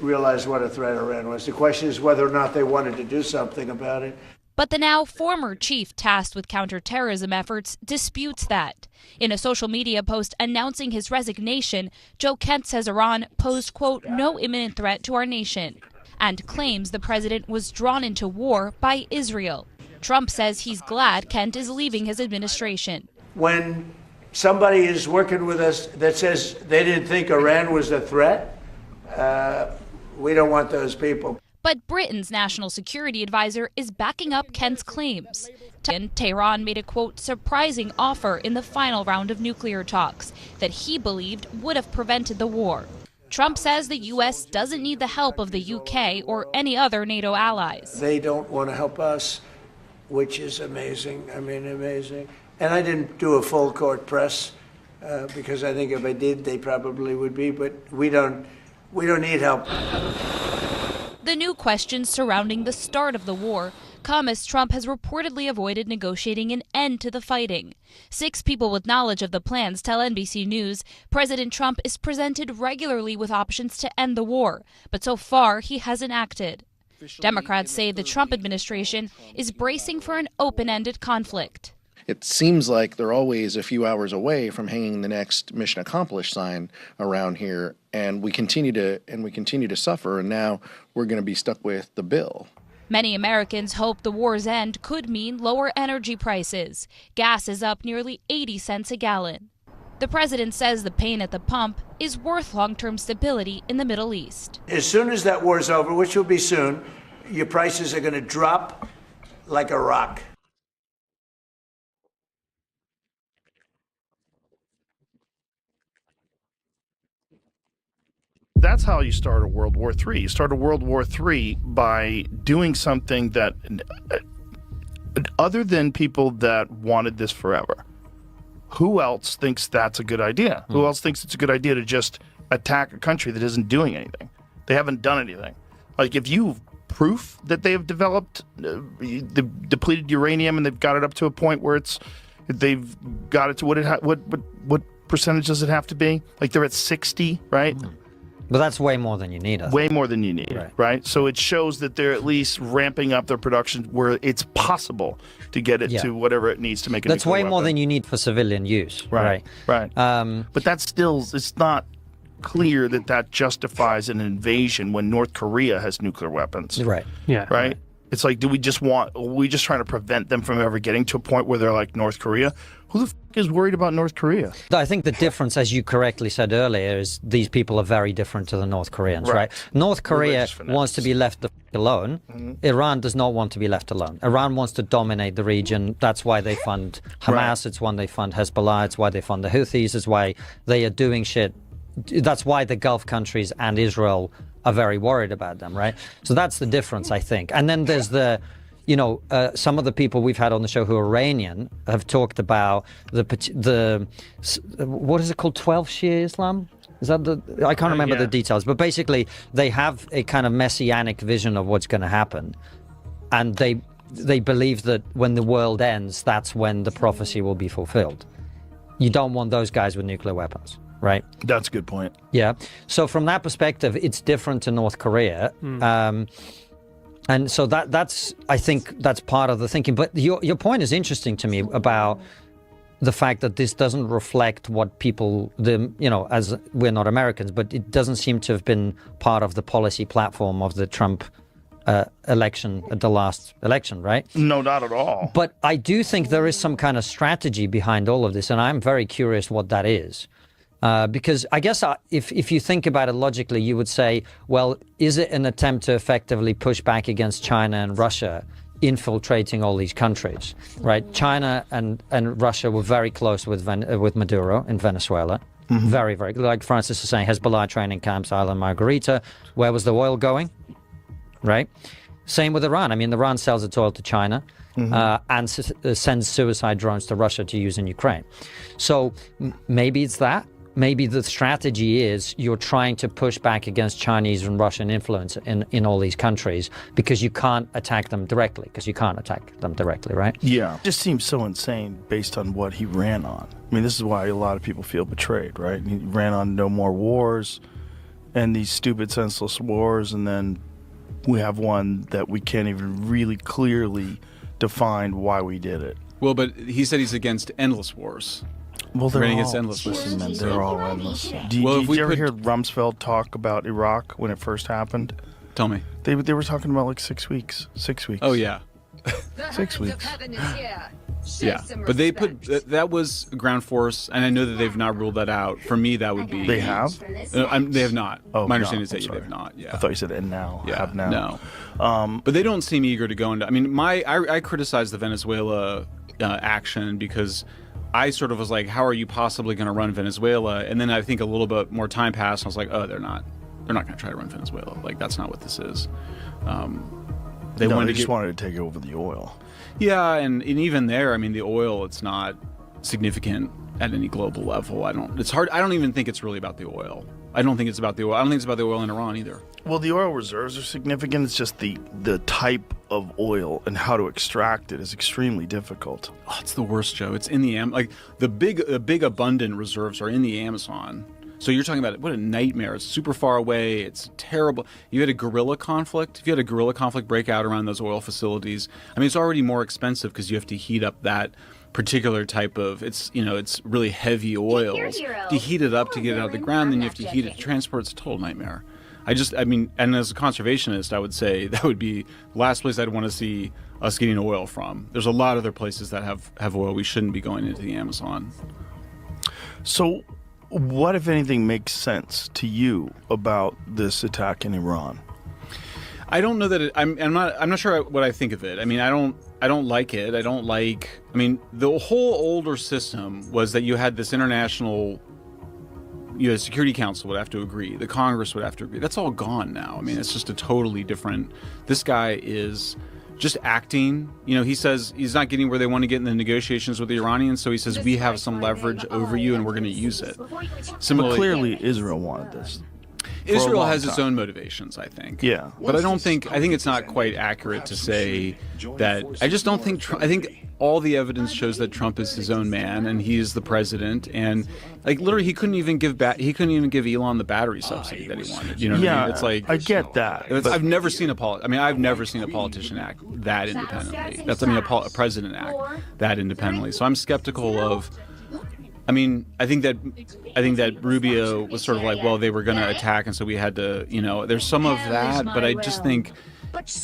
Realize what a threat Iran was. The question is whether or not they wanted to do something about it. But the now former chief tasked with counterterrorism efforts disputes that. In a social media post announcing his resignation, Joe Kent says Iran posed, quote, no imminent threat to our nation, and claims the president was drawn into war by Israel. Trump says he's glad Kent is leaving his administration. When somebody is working with us that says they didn't think Iran was a threat, we don't want those people. But Britain's national security advisor is backing up Kent's claims. Tehran made a, quote, surprising offer in the final round of nuclear talks that he believed would have prevented the war. Trump says the U.S. doesn't need the help of the U.K. or any other NATO allies. They don't want to help us, which is amazing. I mean, amazing. And I didn't do a full court press because I think if I did, they probably would be. But we don't need help. The new questions surrounding the start of the war come as Trump has reportedly avoided negotiating an end to the fighting. 6 people with knowledge of the plans tell NBC News President Trump is presented regularly with options to end the war, but so far he hasn't acted. Democrats say the Trump administration is bracing for an open-ended conflict. It seems like they're always a few hours away from hanging the next mission accomplished sign around here, and we continue to suffer, and now we're going to be stuck with the bill. Many Americans hope the war's end could mean lower energy prices. Gas is up nearly 80 cents a gallon. The president says the pain at the pump is worth long-term stability in the Middle East. As soon as that war's over, which will be soon, your prices are going to drop like a rock. That's how you start a World War III. You start a World War III by doing something that, other than people that wanted this forever, who else thinks that's a good idea? Who else thinks it's a good idea to just attack a country that isn't doing anything? They haven't done anything. Like, if you have proof that they've developed the depleted uranium and they've got it up to a point where they've got it to what percentage does it have to be? Like, they're at 60, right? But that's way more than you need. Way more than you need, right? So it shows that they're at least ramping up their production where it's possible to get it to whatever it needs to make it. That's way more than you need for civilian use. Right. But that's still, it's not clear that that justifies an invasion when North Korea has nuclear weapons. Right. Yeah. Right? It's like, are we just trying to prevent them from ever getting to a point where they're like North Korea? Who the f is worried about North Korea? I think the difference, as you correctly said earlier, is these people are very different to the North Koreans, right? North Korea wants to be left the f alone. Iran does not want to be left alone. Iran wants to dominate the region. That's why they fund Hamas. It's why they fund Hezbollah. It's why they fund the Houthis. It's why they are doing shit. That's why the Gulf countries and Israel are very worried about them, right? So that's the difference, I think. And then there's the, some of the people we've had on the show who are Iranian have talked about the what is it called, 12 Shia Islam? Is that I can't remember the details, but basically they have a kind of messianic vision of what's going to happen, and they believe that when the world ends, that's when the prophecy will be fulfilled. You don't want those guys with nuclear weapons. Right. That's a good point. Yeah. So from that perspective, it's different to North Korea. And so that's, I think that's part of the thinking. But your point is interesting to me about the fact that this doesn't reflect what people, as we're not Americans, but it doesn't seem to have been part of the policy platform of the Trump election at the last election, right? No, not at all. But I do think there is some kind of strategy behind all of this, and I'm very curious what that is. Because I guess if you think about it logically, you would say, well, is it an attempt to effectively push back against China and Russia infiltrating all these countries, right? China and Russia were very close with Maduro in Venezuela. Very, very, like Francis is saying, Hezbollah training camps, Island Margarita. Where was the oil going, right? Same with Iran. I mean, Iran sells its oil to China. And sends suicide drones to Russia to use in Ukraine. So maybe it's that. Maybe the strategy is you're trying to push back against Chinese and Russian influence in all these countries because you can't attack them directly, right? Yeah. It just seems so insane based on what he ran on. I mean, this is why a lot of people feel betrayed, right? He ran on no more wars. and these stupid, senseless wars, and then we have one that we can't even really clearly define why we did it. Well, but he said he's against endless wars. Well, they're Running all, against endless wars. listen, man, they're all endless. Did Well, if we you ever put- hear Rumsfeld talk about Iraq when it first happened? Tell me. They were talking about like 6 weeks. 6 weeks. Oh, yeah. 6 weeks. Yeah. But they put, that was ground force, and I know that they've not ruled that out. For me, that would be. They have? They have not. Oh, My understanding is no, that I'm they have sorry. not. Yeah. I thought you said and now. Yeah, Have now. no. But they don't seem eager to go into. I mean, I criticize the Venezuela action because I sort of was like, how are you possibly going to run Venezuela? And then I think a little bit more time passed, and I was like, oh, they're not going to try to run Venezuela. Like, that's not what this is. They just wanted to take over the oil. Yeah, and even there, I mean, the oil, it's not significant at any global level. It's hard. I don't even think it's really about the oil. I don't think it's about the oil. I don't think it's about the oil in Iran either. Well, the oil reserves are significant. It's just the type of oil and how to extract it is extremely difficult. Oh, it's the worst, Joe. It's in the like the big abundant reserves are in the Amazon. So you're talking about what a nightmare. It's super far away. It's terrible. You had a guerrilla conflict. If you had a guerrilla conflict break out around those oil facilities, I mean, it's already more expensive because you have to heat up that particular type of, it's really heavy oils. To heat it up to get it out of the ground, then you have to heat it to transport. It's a total nightmare. And as a conservationist, I would say that would be the last place I'd want to see us getting oil from. There's a lot of other places that have oil. We shouldn't be going into the Amazon. So what, if anything, makes sense to you about this attack in Iran? I don't know that I'm not sure what I think of it. I mean, I don't like it. I mean, the whole older system was that you had this international, the Security Council would have to agree, the Congress would have to agree. That's all gone now. I mean, it's just a totally different. This guy is just acting. He says he's not getting where they want to get in the negotiations with the Iranians, so he says we have some leverage over you and we're going to use it. But clearly Israel wanted this. Israel has its own motivations, I think. Yeah. But I think it's not quite accurate to say that. I just don't think I think all the evidence shows that Trump is his own man and he is the president, and like literally he couldn't even give Elon the battery subsidy that he wanted. You know what I mean? It's like, I get that. I've never seen a politician act that independently. A president act that independently. So I'm skeptical of. I mean, I think that Rubio was sort of like, well, they were going to attack, and so we had to, there's some of that, but I just think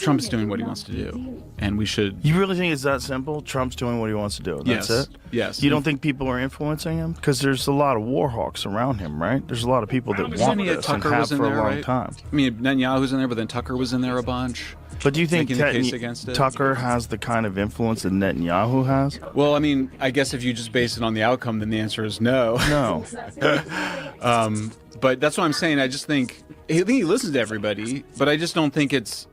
Trump's doing what he wants to do, and we should. You really think it's that simple? Trump's doing what he wants to do. That's it? Yes. You don't think people are influencing him? Because there's a lot of war hawks around him, right? There's a lot of people that want this and have for a long time. I mean, Netanyahu's in there, but then Tucker was in there a bunch. But do you think against Tucker has the kind of influence that Netanyahu has? Well, I mean, I guess if you just base it on the outcome, then the answer is no. No. But that's what I'm saying. I think he listens to everybody, but I just don't think it's.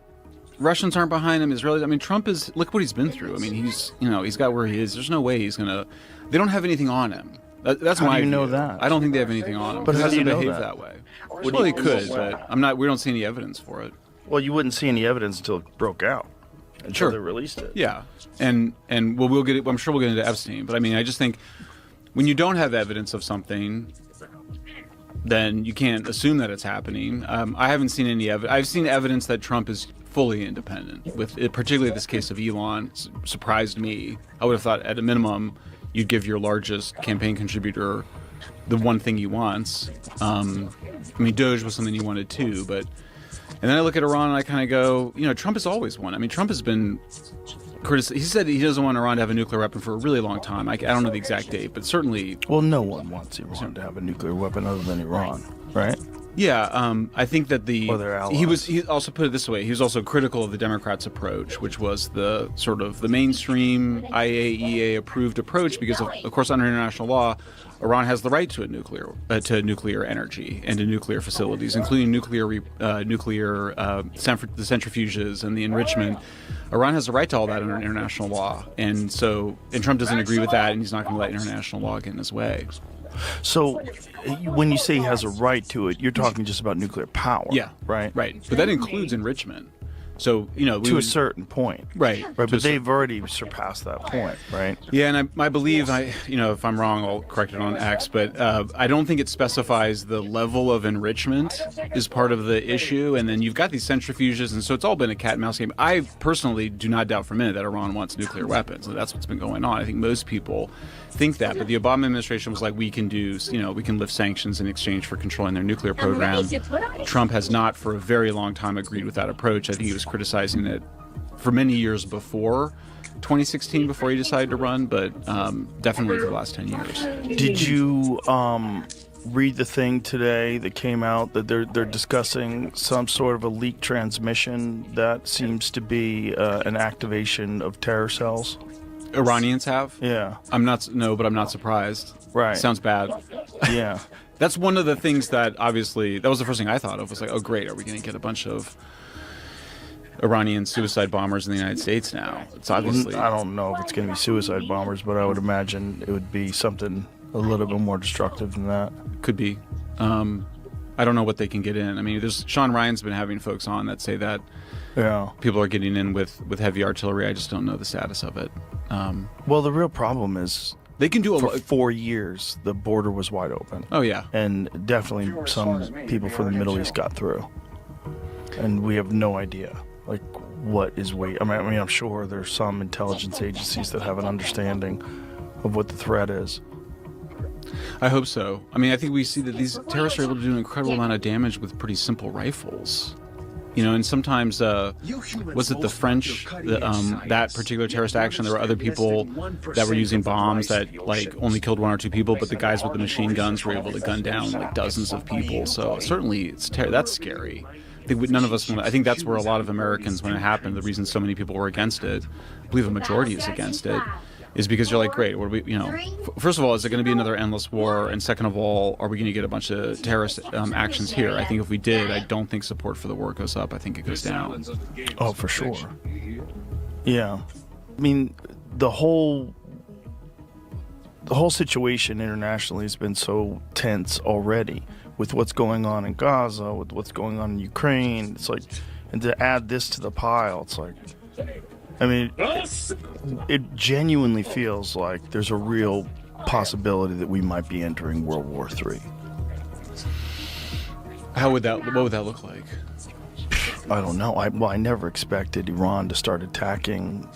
Russians aren't behind him. Israelis. I mean, Trump is. Look what he's been through. I mean, he's got where he is. There's no way he's gonna. They don't have anything on him. That's how my do you know view. that? I don't think they have anything on him. But how do you know behave that way? Well, they could, but we don't see any evidence for it. Well, you wouldn't see any evidence until it broke out. Until Sure. they released it. Yeah, and we'll get it. I'm sure we'll get into Epstein, but I mean, I just think when you don't have evidence of something, then you can't assume that it's happening. I haven't seen any evidence. I've seen evidence that Trump is fully independent. With it, particularly this case of Elon, surprised me. I would have thought at a minimum you'd give your largest campaign contributor the one thing he wants. I mean, Doge was something he wanted too, but. And then I look at Iran and I kind of go, Trump has always won. I mean, Trump has been criticized. He said he doesn't want Iran to have a nuclear weapon for a really long time. I don't know the exact date, but certainly. Well, no one wants Iran to have a nuclear weapon other than Iran, right? Yeah, I think that Or their allies. he also put it this way. He was also critical of the Democrats' approach, which was the sort of the mainstream IAEA approved approach, because of course under international law, Iran has the right to nuclear energy and to nuclear facilities, including the centrifuges and the enrichment. Iran has the right to all that under international law, and Trump doesn't agree with that, and he's not going to let international law get in his way. So, when you say he has a right to it, you're talking just about nuclear power. Yeah. Right? Right. But that includes enrichment. So, to a certain point. Right. But they've already surpassed that point, right? Yeah, and I believe, if I'm wrong, I'll correct it on X, but I don't think it specifies the level of enrichment is part of the issue, and then you've got these centrifuges, and so it's all been a cat and mouse game. I personally do not doubt for a minute that Iran wants nuclear weapons, and that's what's been going on. I think most people think that, but the Obama administration was like, we can lift sanctions in exchange for controlling their nuclear program. Trump has not, for a very long time, agreed with that approach. I think he was criticizing it for many years before 2016, before he decided to run, but definitely for the last 10 years. Did you read the thing today that came out that they're discussing some sort of a leaked transmission that seems to be an activation of terror cells? Iranians have? Yeah. but I'm not surprised. Right. Sounds bad. Yeah. That's one of the things that obviously, that was the first thing I thought of, was like, oh great, are we going to get a bunch of Iranian suicide bombers in the United States now? It's obviously... I don't know if it's going to be suicide bombers, but I would imagine it would be something a little bit more destructive than that. Could be. I don't know what they can get in. I mean, Sean Ryan's been having folks on that say that people are getting in with heavy artillery. I just don't know the status of it. Well, the real problem is they can do for 4 years the border was wide open. Oh yeah, and definitely some people from the Middle East got through, and we have no idea like what is I mean, I'm sure there's some intelligence agencies that have an understanding of what the threat is. I hope so. I mean, I think we see that these terrorists are able to do an incredible amount of damage with pretty simple rifles. And sometimes, was it the French, that particular terrorist action, there were other people that were using bombs that, only killed 1 or 2 people, but the guys with the machine guns were able to gun down, dozens of people. So certainly, that's scary. I think none of us I think that's where a lot of Americans, when it happened, the reason so many people were against it, I believe a majority is against it, is because you're like, great, what are we, first of all, is it going to be another endless war? And second of all, are we going to get a bunch of terrorist actions here? I think if we did, I don't think support for the war goes up. I think it goes down. Oh, for sure. Yeah. I mean, the whole situation internationally has been so tense already with what's going on in Gaza, with what's going on in Ukraine. It's like, and to add this to the pile, it's like, I mean, it genuinely feels like there's a real possibility that we might be entering World War III. What would that look like? I don't know. I never expected Iran to start attacking.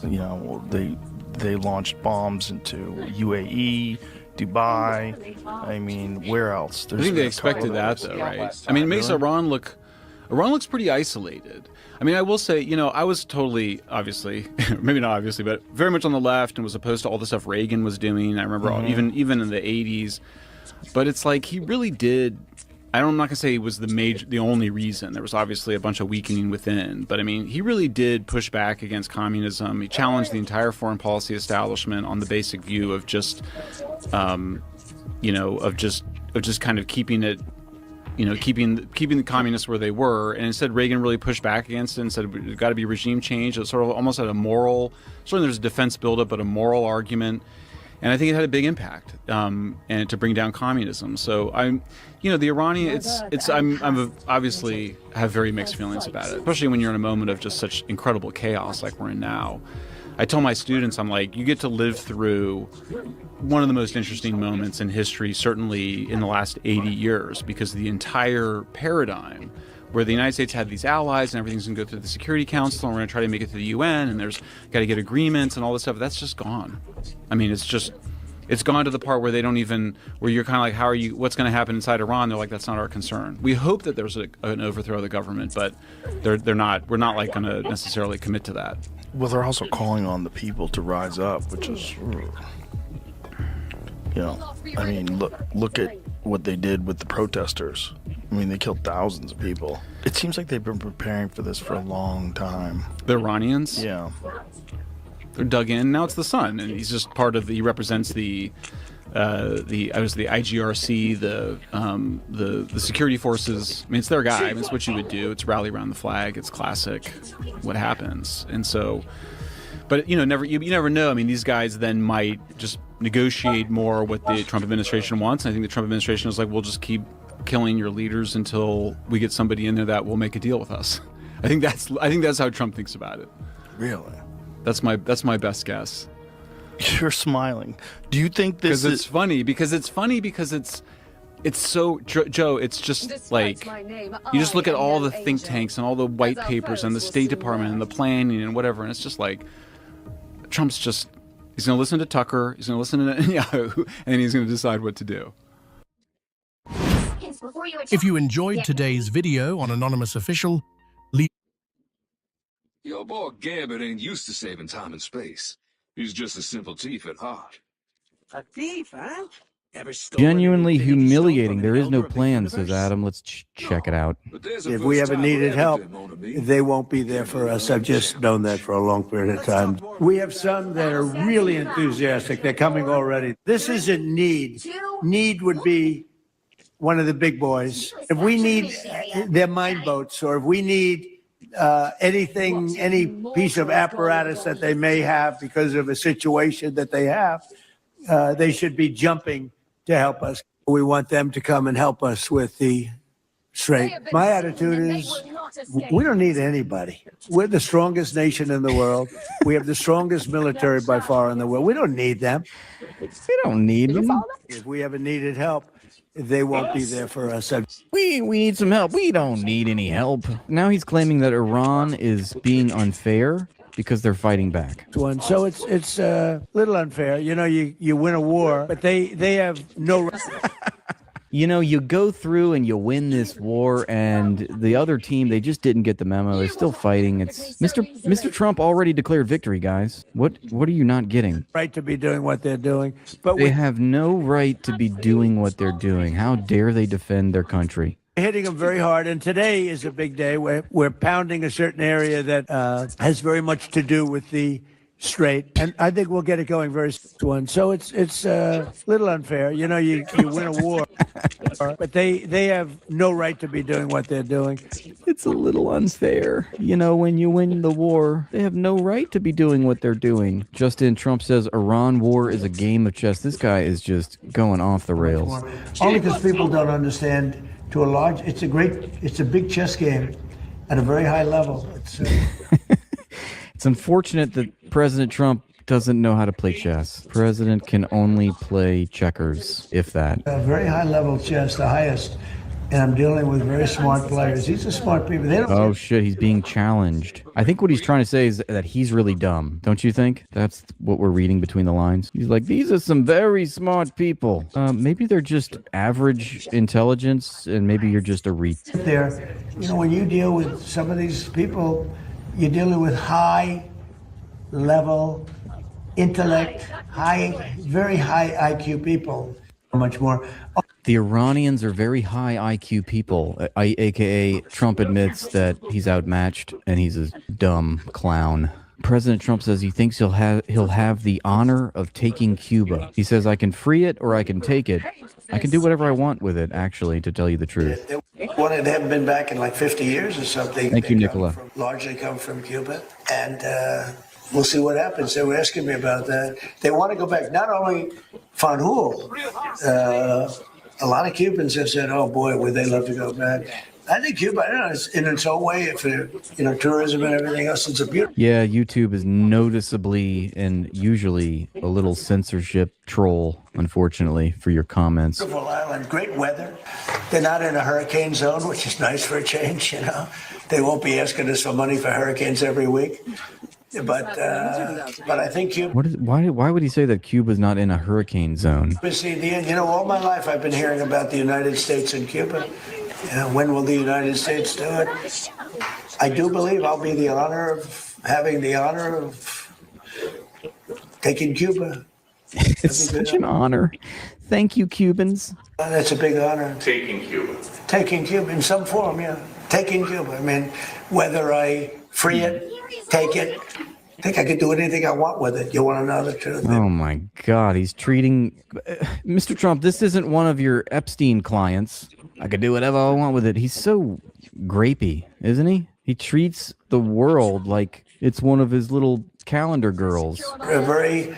They launched bombs into UAE, Dubai. I mean, where else? I think they expected that, though, right? I mean, it makes Iran looks pretty isolated. I mean, I will say, I was totally, obviously, maybe not obviously, but very much on the left and was opposed to all the stuff Reagan was doing. I remember even in the 80s. But it's like he really did. I'm not going to say he was the only reason. There was obviously a bunch of weakening within. But I mean, he really did push back against communism. He challenged the entire foreign policy establishment on the basic view of just, of just kind of keeping it, keeping the communists where they were, and instead Reagan really pushed back against it and said there's got to be regime change. It sort of almost had a moral, certainly there's a defense buildup, but a moral argument, and I think it had a big impact, and to bring down communism. So the Iranian, I'm obviously have very mixed feelings about it, especially when you're in a moment of just such incredible chaos like we're in now. I tell my students, I'm like, you get to live through one of the most interesting moments in history, certainly in the last 80 years, because the entire paradigm where the United States had these allies and everything's going to go through the Security Council and we're going to try to make it to the UN and there's got to get agreements and all this stuff, that's just gone. I mean, it's gone to the part where they don't even, where you're kind of like, what's going to happen inside Iran? They're like, that's not our concern. We hope that there's an overthrow of the government, but we're not going to necessarily commit to that. Well, they're also calling on the people to rise up, which is, I mean, look at what they did with the protesters. I mean, they killed thousands of people. It seems like they've been preparing for this for a long time. The Iranians? Yeah. They're dug in. Now it's the son, and he's just he represents the IGRC, the security forces. I mean, it's their guy. I mean, it's what you would do. It's rally around the flag. It's classic. What happens? And so, but you never know. I mean, these guys then might just negotiate more what the Trump administration wants. And I think the Trump administration is like, we'll just keep killing your leaders until we get somebody in there that will make a deal with us. I I think that's how Trump thinks about it. Really? That's my best guess. You're smiling. Do you think this Because it's funny. Because it's so Joe. It's just like you just look at all the think tanks and all the white papers and the State Department and the planning and whatever, and it's just like Trump's just he's going to listen to Tucker, he's going to listen to Netanyahu, and he's going to decide what to do. If you enjoyed today's video on Anonymous Official, leave. Your boy Gambit ain't used to saving time and space. He's just a simple thief at heart. A thief, huh? Genuinely humiliating. There is no plan, says Adam. Let's check it out. If we ever needed help, they won't be there for us. I've just known that for a long period of time. We have some that are really enthusiastic. They're coming already. This isn't need. Need would be one of the big boys. If we need their mine boats, or if we need anything, any piece of apparatus that they may have because of a situation that they have, they should be jumping to help us. We want them to come and help us with the Strait. My attitude is we don't need anybody. We're the strongest nation in the world. We have the strongest military by far in the world. We don't need them. We don't need them. If we ever needed help, they won't be there for us. We need some help. We don't need any help. Now he's claiming that Iran is being unfair because they're fighting back. So it's a little unfair. You know, you win a war, but they have no. You know, you go through and you win this war, and the other team, they just didn't get the memo. They're still fighting. It's Mr. Trump already declared victory, guys. What are you not getting? Right to be doing what they're doing, but they have no right to be doing what they're doing. How dare they defend their country? Hitting them very hard, and today is a big day. We're pounding a certain area that has very much to do with the Strait, and I think we'll get it going very soon. So it's a little unfair. You know, you win a war, but they have no right to be doing what they're doing. It's a little unfair. You know, when you win the war, they have no right to be doing what they're doing. Justin Trump says Iran war is a game of chess. This guy is just going off the rails. Only because people don't understand. To a large, it's a big chess game at a very high level. It's unfortunate that President Trump doesn't know how to play chess. President can only play checkers, if that. A very high level chess, the highest, and I'm dealing with very smart players. These are smart people. They don't. Oh shit, he's being challenged. I think what he's trying to say is that he's really dumb. Don't you think? That's what we're reading between the lines. He's like, these are some very smart people. Maybe they're just average intelligence, and maybe you're just a There, you know, when you deal with some of these people, you're dealing with high level intellect, very high IQ people. Much more. The Iranians are very high IQ people, aka Trump admits that he's outmatched and he's a dumb clown. President Trump says he thinks he'll have the honor of taking Cuba. He says, I can free it or I can take it. I can do whatever I want with it, actually, to tell you the truth. They haven't been back in like 50 years or something. Thank you, Nicola. Largely come from Cuba, and we'll see what happens. They were asking me about that. They want to go back. Not only Fanjul, a lot of Cubans have said, "Oh boy, would they love to go back." I think Cuba, I don't know, it's in its own way, if tourism and everything else, it's a beautiful. Yeah, YouTube is noticeably and usually a little censorship troll, unfortunately, for your comments. Beautiful island, great weather. They're not in a hurricane zone, which is nice for a change. You know, they won't be asking us for money for hurricanes every week. But I think Cuba. Why would he say that Cuba's not in a hurricane zone? All my life I've been hearing about the United States and Cuba. When will the United States do it? I do believe I'll be having the honor of taking Cuba. It's such an honor. Thank you, Cubans. That's a big honor. Taking Cuba. Taking Cuba in some form, yeah. Taking Cuba. I mean, whether I free it, take it, I think I could do anything I want with it. You want to know the truth? Oh my God, he's treating Mr. Trump. This isn't one of your Epstein clients. I could do whatever I want with it. He's so grapey, isn't he? He treats the world like it's one of his little calendar girls. A very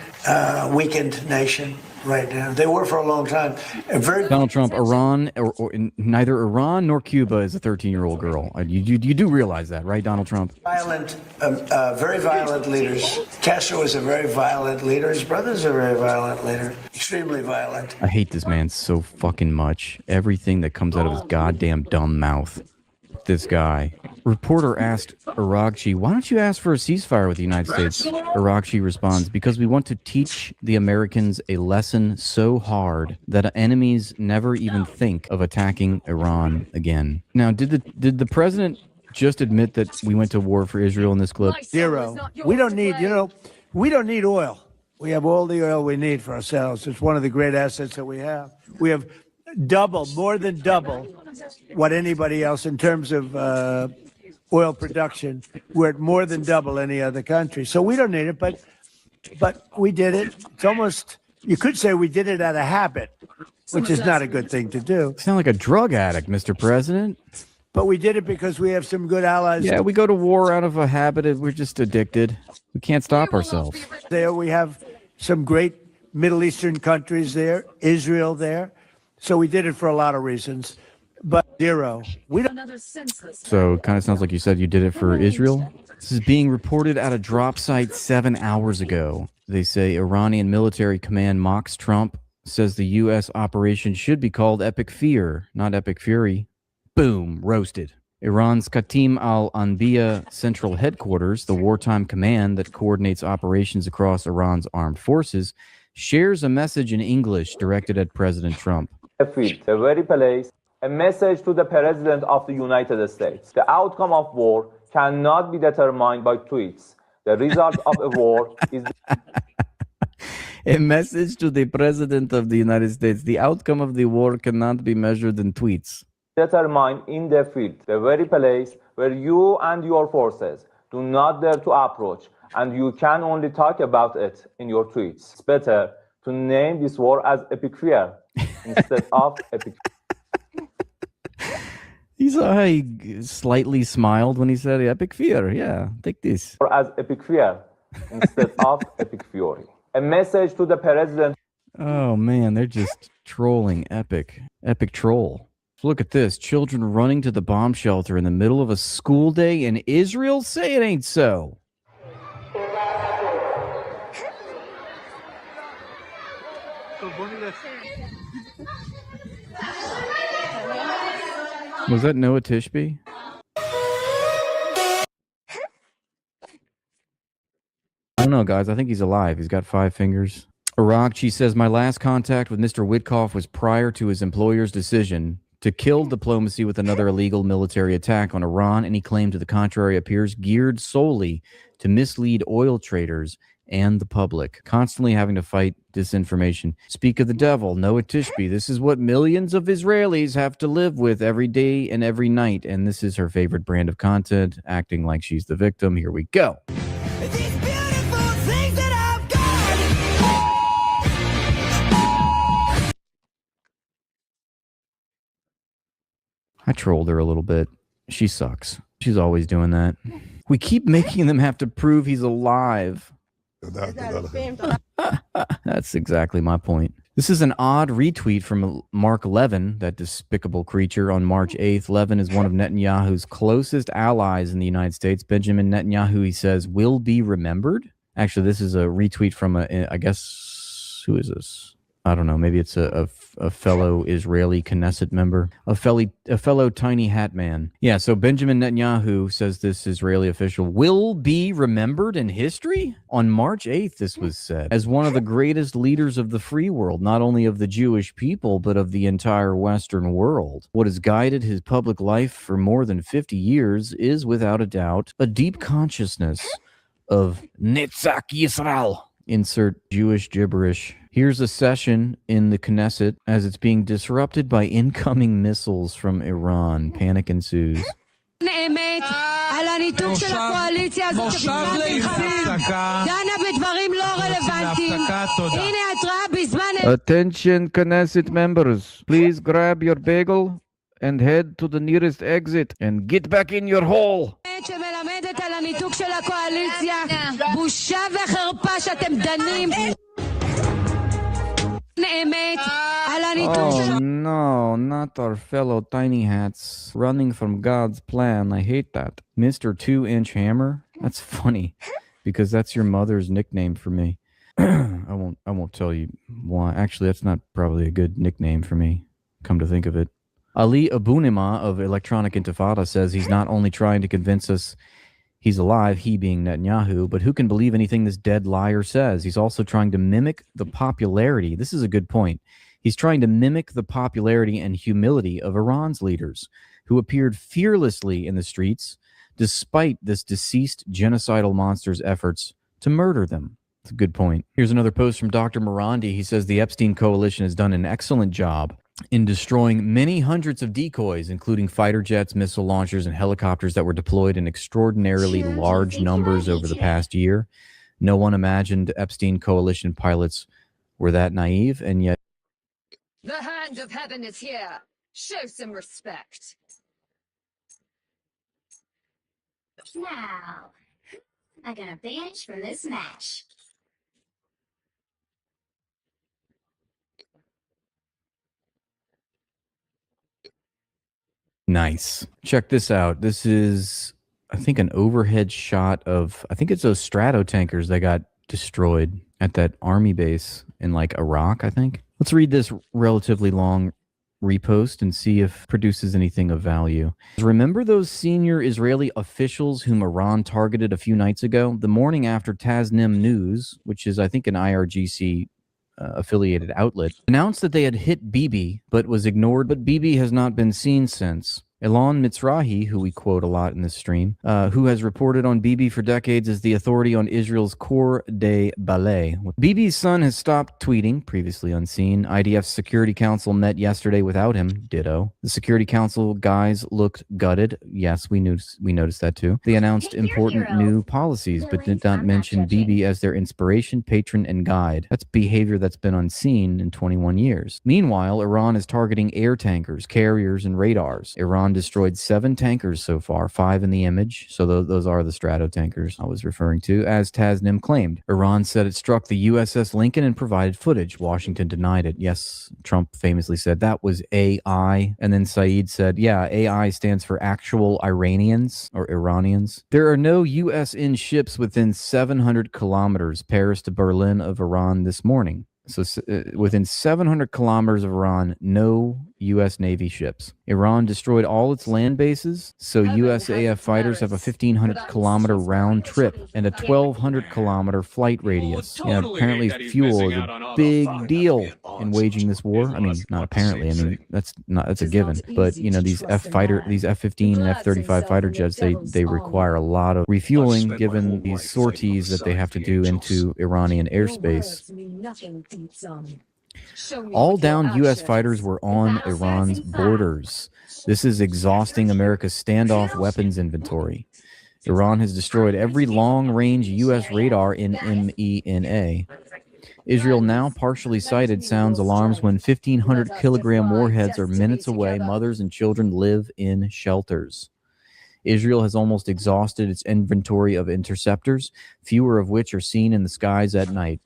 weakened nation right now. They were for a long time. Donald Trump, Iran, or neither Iran nor Cuba is a 13-year-old girl. You do realize that, right, Donald Trump? Very violent leaders. Castro was a very violent leader. His brother's a very violent leader. Extremely violent. I hate this man so fucking much. Everything that comes out of his goddamn dumb mouth. This guy. Reporter asked Araghchi, why don't you ask for a ceasefire with the United States? Araghchi responds, because we want to teach the Americans a lesson so hard that enemies never even think of attacking Iran again. Now, did the president just admit that we went to war for Israel in this clip? Zero. We don't need oil. We have all the oil we need for ourselves. It's one of the great assets that we have. We have more than double what anybody else in terms of oil production. We're at more than double any other country. So we don't need it, but we did it. It's almost, you could say we did it out of habit, which is not a good thing to do. You sound like a drug addict, Mr. President. But we did it because we have some good allies. Yeah, we go to war out of a habit. We're just addicted. We can't stop ourselves. There we have some great Middle Eastern countries there, Israel there. So we did it for a lot of reasons. But zero. We don't. So it kind of sounds like you said you did it for Israel. This is being reported at a drop site 7 hours ago. They say Iranian military command mocks Trump, says the U.S. operation should be called Epic Fear, not Epic Fury. Boom, roasted. Iran's Qatim al-Anbiya Central Headquarters, the wartime command that coordinates operations across Iran's armed forces, shares a message in English directed at President Trump. The very place, a message to the President of the United States. The outcome of war cannot be determined by tweets. The result of a war is... A message to the President of the United States. The outcome of the war cannot be measured in tweets. Determined in the field, the very place where you and your forces do not dare to approach, and you can only talk about it in your tweets. It's better to name this war as Epic Fear instead of Epic. You saw how he slightly smiled when he said Epic Fear. Yeah, take this. Or as Epic Fear instead of Epic Fury. A message to the President. Oh man, they're just trolling Epic troll. Look at this. Children running to the bomb shelter in the middle of a school day in Israel? Say it ain't so. Was that Noah Tishby? I don't know, guys. I think he's alive. He's got 5 fingers. Araghchi says, my last contact with Mr. Witkoff was prior to his employer's decision to kill diplomacy with another illegal military attack on Iran. Any claim to the contrary appears geared solely to mislead oil traders and the public, constantly having to fight disinformation. Speak of the devil, Noah Tishby. This is what millions of Israelis have to live with every day and every night. And this is her favorite brand of content, acting like she's the victim. Here we go. I trolled her a little bit. She sucks. She's always doing that. We keep making them have to prove he's alive. That's exactly my point. This is an odd retweet from Mark Levin, that despicable creature, on March 8th. Levin is one of Netanyahu's closest allies in the United States. Benjamin Netanyahu, he says, will be remembered. Actually, this is a retweet from I guess, who is this? I don't know. Maybe it's a fellow Israeli Knesset member, a fellow tiny hat man. Yeah, so Benjamin Netanyahu, says this Israeli official, will be remembered in history? On March 8th, this was said, as one of the greatest leaders of the free world, not only of the Jewish people, but of the entire Western world. What has guided his public life for more than 50 years is, without a doubt, a deep consciousness of Netzach Yisrael. Insert Jewish gibberish. Here's a session in the Knesset as it's being disrupted by incoming missiles from Iran. Panic ensues. Attention Knesset members, please grab your bagel and head to the nearest exit and get back in your hole. שמלמדת על הניתוק של הקואליציה. בושה וחרפה שאתם דנים. אמת על הניתוק של... Oh no, not our fellow tiny hats running from God's plan. I hate that. Mr. 2-inch Hammer? That's funny because that's your mother's nickname for me. I won't tell you why. Actually, that's not probably a good nickname for me, come to think of it. Ali Abunimah of Electronic Intifada says he's not only trying to convince us he's alive, he being Netanyahu, but who can believe anything this dead liar says? He's also trying to mimic the popularity. This is a good point. He's trying to mimic the popularity and humility of Iran's leaders, who appeared fearlessly in the streets despite this deceased genocidal monster's efforts to murder them. That's a good point. Here's another post from Dr. Morandi. He says the Epstein Coalition has done an excellent job in destroying many hundreds of decoys, including fighter jets, missile launchers, and helicopters that were deployed in extraordinarily large numbers over the past year. No one imagined Epstein Coalition pilots were that naive, and yet... The hand of heaven is here. Show some respect. Now, I got a bench for this match. Nice. Check this out. This is, I think, an overhead shot of, I think it's those Strato tankers that got destroyed at that army base in like Iraq, I think. Let's read this relatively long repost and see if it produces anything of value. Remember those senior Israeli officials whom Iran targeted a few nights ago? The morning after Tasnim News, which is, I think, an IRGC affiliated outlet, announced that they had hit Bibi, but was ignored. But Bibi has not been seen since. Elon Mitzrahi, who we quote a lot in this stream, who has reported on Bibi for decades as the authority on Israel's Corps de Ballet. Bibi's son has stopped tweeting, previously unseen. IDF's Security Council met yesterday without him, ditto. The Security Council guys looked gutted. Yes, we noticed that too. They announced important new policies, but did not mention Bibi as their inspiration, patron, and guide. That's behavior that's been unseen in 21 years. Meanwhile, Iran is targeting air tankers, carriers, and radars. Iran destroyed 7 tankers so far, 5 in the image. So those are the Strato tankers I was referring to, as Tasnim claimed. Iran said it struck the USS Lincoln and provided footage. Washington denied it. Yes, Trump famously said that was AI. And then Saeed said, yeah, AI stands for actual Iranians or Iranians. There are no US-in ships within 700 kilometers, Paris to Berlin of Iran this morning. So within 700 kilometers of Iran, no U.S. Navy ships. Iran destroyed all its land bases, so USAF fighters have a 1,500-kilometer round trip and a 1,200-kilometer flight radius. Yeah, apparently fuel is a big deal in waging this war. I mean, not apparently. I mean, that's a given. But you know, these F-15 and F-35 fighter jets, they require a lot of refueling, given these sorties that they have to do into Iranian airspace. All down U.S. fighters were on Iran's borders. This is exhausting America's standoff weapons inventory. Iran has destroyed every long-range U.S. radar in MENA. Israel now partially sighted sounds alarms when 1,500-kilogram warheads are minutes away. Mothers and children live in shelters. Israel has almost exhausted its inventory of interceptors, fewer of which are seen in the skies at night.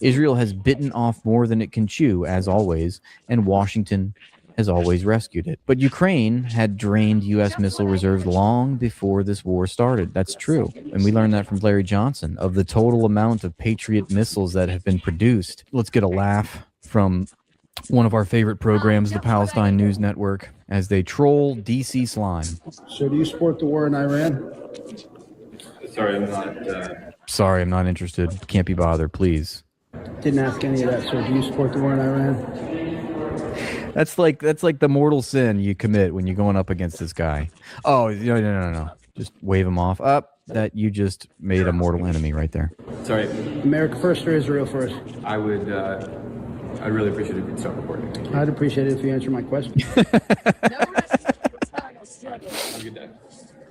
Israel has bitten off more than it can chew, as always, and Washington has always rescued it. But Ukraine had drained U.S. missile reserves long before this war started. That's true. And we learned that from Larry Johnson. Of the total amount of Patriot missiles that have been produced, let's get a laugh from one of our favorite programs, the Palestine News Network, as they troll DC Slime. So do you support the war in Iran? Sorry, I'm not interested. Can't be bothered, please. Didn't ask any of that, sir. Do you support the war in Iran? That's like the mortal sin you commit when you're going up against this guy. Oh, no. Just wave him off. That you just made a mortal enemy right there. Sorry. America first or Israel first? I'd really appreciate it if you'd stop recording. I'd appreciate it if you answer my question. Have a good day.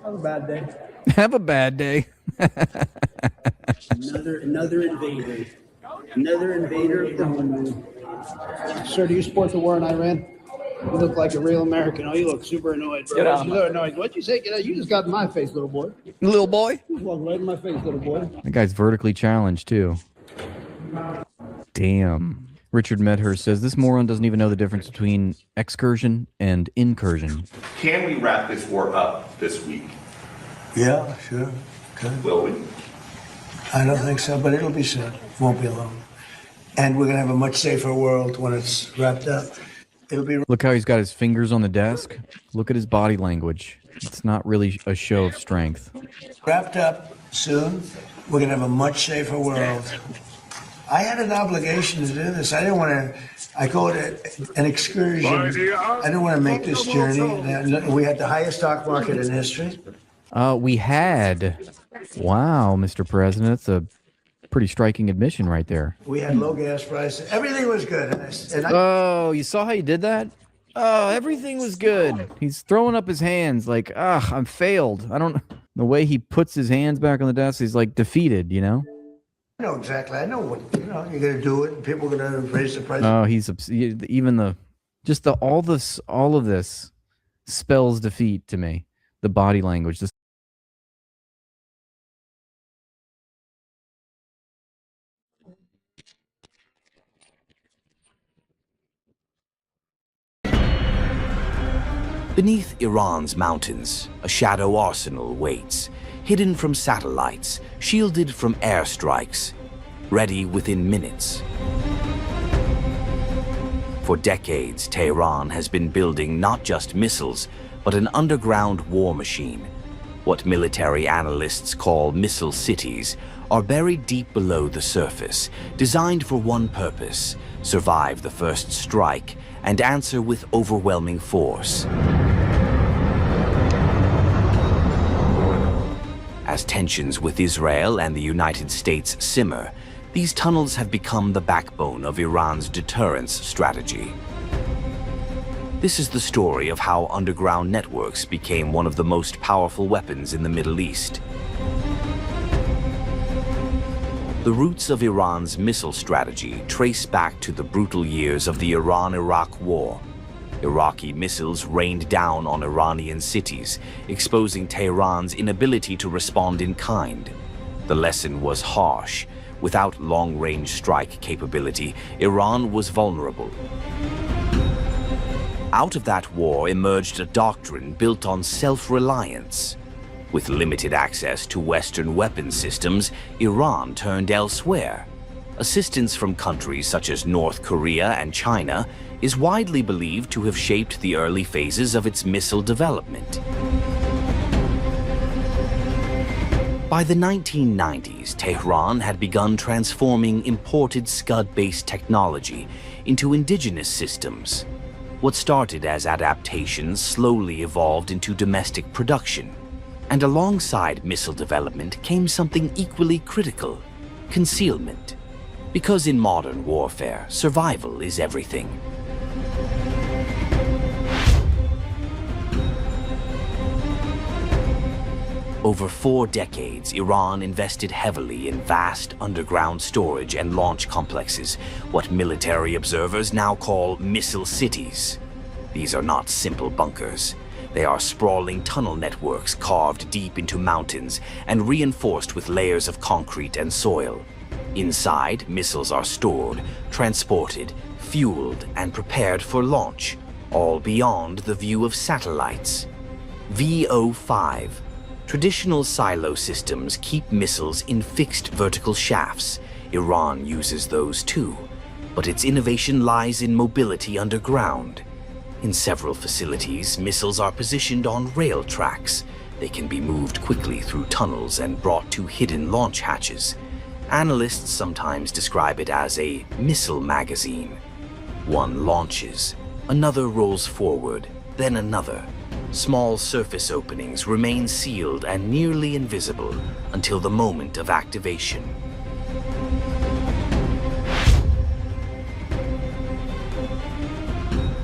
Have a bad day. Have a bad day. Another invader. Another invader of the homeland. Sir, do you support the war in Iran? You look like a real American. Oh, you look super annoyed. Get out. You're annoyed. What'd you say? Get out. You just got in my face, little boy. Little boy? You just walked right in my face, little boy. That guy's vertically challenged, too. Damn. Richard Medhurst says this moron doesn't even know the difference between excursion and incursion. Can we wrap this war up this week? Yeah, sure. Good. Will we? I don't think so, but it'll be soon. Won't be long. And we're going to have a much safer world when it's wrapped up. It'll be. Look how he's got his fingers on the desk. Look at his body language. It's not really a show of strength. Wrapped up soon. We're going to have a much safer world. I had an obligation to do this. I didn't want to. I call it an excursion. I didn't want to make this journey. We had the highest stock market in history. We had. Wow, Mr. President, that's a pretty striking admission right there. We had low gas prices. Everything was good. Oh, you saw how you did that? Oh, everything was good. He's throwing up his hands like, I'm failed. I don't. The way he puts his hands back on the desk, he's like defeated, you know? I know exactly. I know what, you're going to do it, and people are going to raise the price. Oh, even all of this spells defeat to me. The body language, Beneath Iran's mountains, a shadow arsenal waits, hidden from satellites, shielded from airstrikes, ready within minutes. For decades, Tehran has been building not just missiles, but an underground war machine. What military analysts call missile cities are buried deep below the surface, designed for one purpose: survive the first strike and answer with overwhelming force. As tensions with Israel and the United States simmer, these tunnels have become the backbone of Iran's deterrence strategy. This is the story of how underground networks became one of the most powerful weapons in the Middle East. The roots of Iran's missile strategy trace back to the brutal years of the Iran-Iraq War. Iraqi missiles rained down on Iranian cities, exposing Tehran's inability to respond in kind. The lesson was harsh. Without long-range strike capability, Iran was vulnerable. Out of that war emerged a doctrine built on self-reliance. With limited access to Western weapons systems, Iran turned elsewhere. Assistance from countries such as North Korea and China is widely believed to have shaped the early phases of its missile development. By the 1990s, Tehran had begun transforming imported Scud-based technology into indigenous systems. What started as adaptations slowly evolved into domestic production. And alongside missile development came something equally critical: concealment. Because in modern warfare, survival is everything. Over 4 decades, Iran invested heavily in vast underground storage and launch complexes, what military observers now call missile cities. These are not simple bunkers. They are sprawling tunnel networks carved deep into mountains and reinforced with layers of concrete and soil. Inside, missiles are stored, transported, fueled, and prepared for launch, all beyond the view of satellites. VO5. Traditional silo systems keep missiles in fixed vertical shafts. Iran uses those too, but its innovation lies in mobility underground. In several facilities, missiles are positioned on rail tracks. They can be moved quickly through tunnels and brought to hidden launch hatches. Analysts sometimes describe it as a missile magazine. One launches, another rolls forward, then another. Small surface openings remain sealed and nearly invisible until the moment of activation.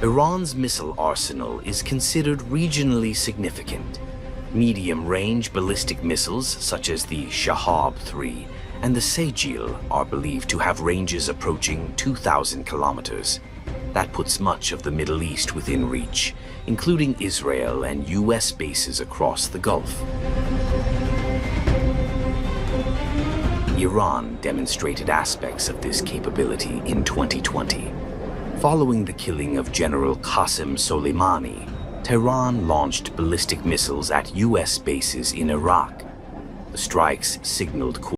Iran's missile arsenal is considered regionally significant. Medium-range ballistic missiles such as the Shahab-3 and the Sejil are believed to have ranges approaching 2,000 kilometers. That puts much of the Middle East within reach, including Israel and US bases across the Gulf. Iran demonstrated aspects of this capability in 2020. Following the killing of General Qasem Soleimani, Tehran launched ballistic missiles at US bases in Iraq. The strikes signaled